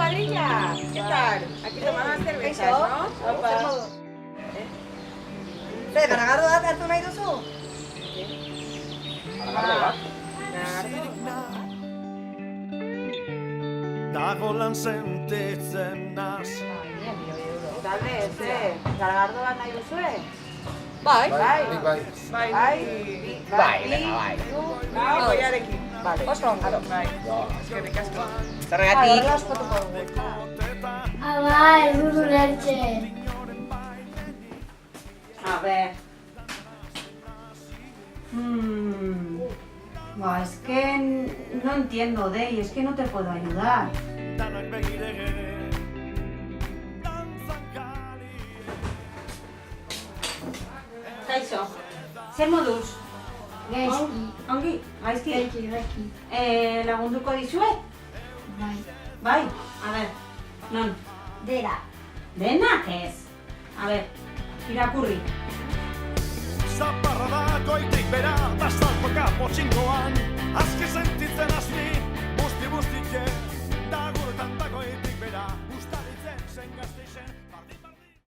cuadrilla! ¿Qué tal? Aquí tomamos cervezas, ¿no? Opa. Garagardo bat hartu nahi duzu? Dago lan sentitzen naz. Talde, garagardo bat nahi duzue? Bai. Goiarekin. Oso ondo. Eskerrik asko. Zergatik? Askotuko dugu. Bai, buru lertxe. A ver. Es que no entiendo, Dey, es que no te puedo ayudar. Danak begirege. Kaixo, zer moduz? Gaizki. Ongi, gaizki? Gaizki. Lagunduko dizuet? Bai. Bai, a ver, non? Dera. Denak ez? A ver, irakurri. Zaparra da goitik bera, da saltoka potxingoan, azki sentitzen azpi